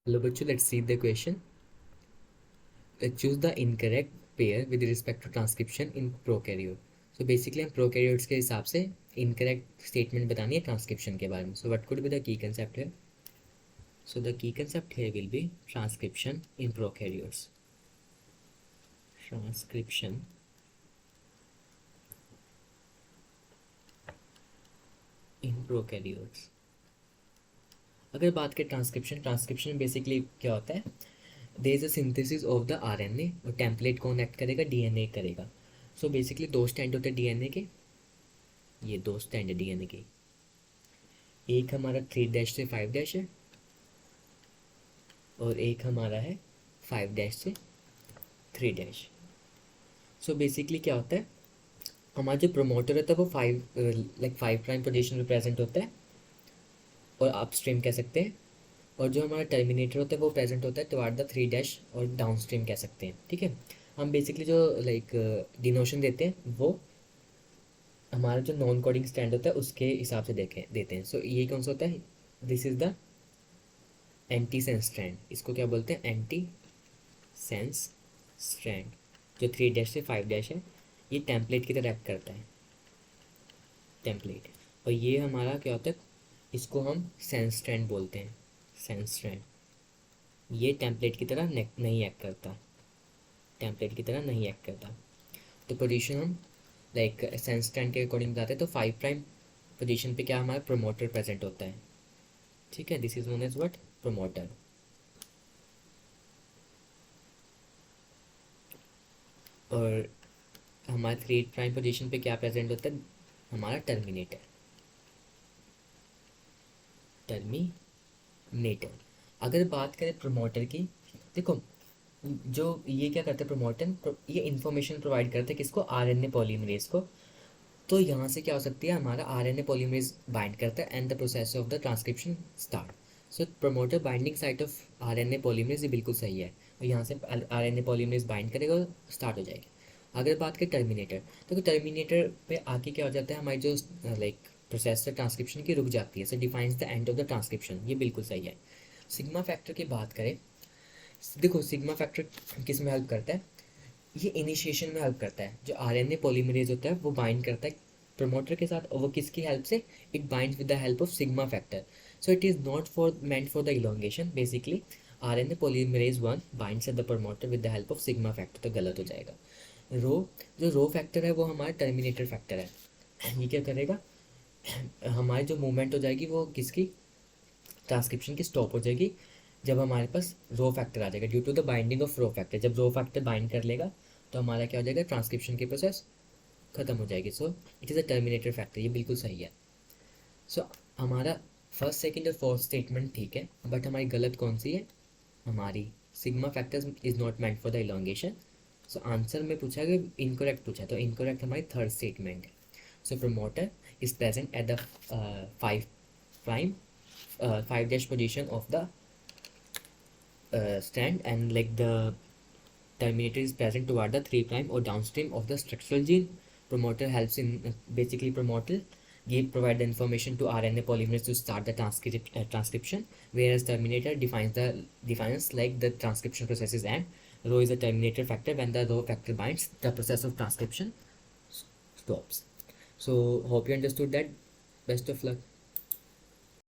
Hello बच्चों, let's see the question. Choose the incorrect pair with respect to transcription in prokaryote. So basically हम prokaryotes के हिसाब से incorrect statement बतानी है transcription के बारे में. So what could be the key concept here? So the key concept here will be transcription in prokaryotes. Transcription in prokaryotes. अगर बात करें ट्रांसक्रिप्शन बेसिकली क्या होता है? There is a synthesis of the RNA और टेम्पलेट कौन act करेगा? DNA करेगा. सो बेसिकली दो स्टैंड होते हैं डीएनए के. ये दो स्टैंड है डीएनए के. एक हमारा 3' से 5' है और एक हमारा है 5' से 3'. सो बेसिकली क्या होता है? हमारा जो प्रोमोटर होता है वो 5' पोजीशन में प्रेजेंट होता है और अपस्ट्रीम कह सकते हैं. और जो हमारा टर्मिनेटर होता है वो प्रेजेंट होता है टुवर्ड द 3' और डाउनस्ट्रीम कह सकते हैं. ठीक है. हम बेसिकली जो डिनोशन देते हैं वो हमारा जो नॉन कोडिंग स्टैंड होता है उसके हिसाब से देते हैं. सो ये कौन सा होता है? This is the anti sense strand. इसको क्या बोलते हैं? Anti sense strand. जो 3' से 5' है ये टेम्पलेट की तरह एक्ट करता है. टेम्पलेट. और ये हमारा क्या होता है? इसको हम सेंस स्ट्रैंड बोलते हैं. Sense strand. ये टेम्पलेट की तरह नहीं एक्ट करता. टेम्पलेट की तरह नहीं एक्ट करता. तो पोजीशन हम सेंस स्ट्रैंड के अकॉर्डिंग बताते हैं. तो 5' पोजीशन पे क्या हमारा प्रोमोटर प्रेजेंट होता है. ठीक है. This is known as what? Promoter. और हमारे 3' पोजीशन पे क्या प्रेजेंट होता है? हमारा टर्मिनेटर. टर्मिनेटर. अगर बात करें प्रोमोटर की, देखो जो ये क्या करते हैं प्रोमोटर, ये इंफॉर्मेशन प्रोवाइड करते हैं किसको? आरएनए पॉलीमरेज को. तो यहाँ से क्या हो सकती है? हमारा आरएनए पॉलीमरेज बाइंड करता है and the process of the transcription start. So promoter binding site of RNA polymerase ये बिल्कुल सही है. और यहाँ से आरएनए पॉलीमरेज बाइंड करेगा और स्टार्ट हो जाएगी. अगर बात करें टर्मिनेटर, तो टर्मिनेटर पे आके क्या हो जाता है? हमारी जो प्रोसेस है ट्रांसक्रिप्शन की रुक जाती है. So defines the end of the transcription. ये बिल्कुल सही है. सिग्मा फैक्टर की बात करें, देखो सिग्मा फैक्टर किस में हेल्प करता है? ये इनिशिएशन में हेल्प करता है. जो आरएनए पॉलीमरेज होता है वो बाइंड करता है प्रमोटर के साथ. और वो किसकी हेल्प से? It binds with the help of sigma factor. So it is not for meant for the elongation. Basically RNA polymerase 1 binds at the promoter with the help of sigma factor. तो गलत हो जाएगा. रो जो rho factor है वो हमारा terminator factor है. ये क्या करेगा? हमारी जो मूवमेंट हो जाएगी वो किसकी? ट्रांसक्रिप्शन की स्टॉप हो जाएगी जब हमारे पास रो फैक्टर आ जाएगा. Due to the binding of rho factor. जब रो फैक्टर बाइंड कर लेगा तो हमारा क्या हो जाएगा? ट्रांसक्रिप्शन की प्रोसेस खत्म हो जाएगी. So it is a terminator factor. ये बिल्कुल सही है. सो हमारा फर्स्ट सेकंड और फोर्थ स्टेटमेंट ठीक है, बट हमारी गलत कौन सी है? हमारी sigma factor is not meant for the elongation. So answer में पूछा गया, इनकरेक्ट पूछा, तो इनकरेक्ट हमारी थर्ड स्टेटमेंट है. So promoter is present at the 5' position of the strand, and the terminator is present toward the 3' or downstream of the structural gene. Promoter helps in basically promoter provide the information to RNA polymerase to start the transcription, whereas terminator defines the transcription processes end. Rho is a terminator factor. When the rho factor binds, the process of transcription stops. So hope you understood that. Best of luck.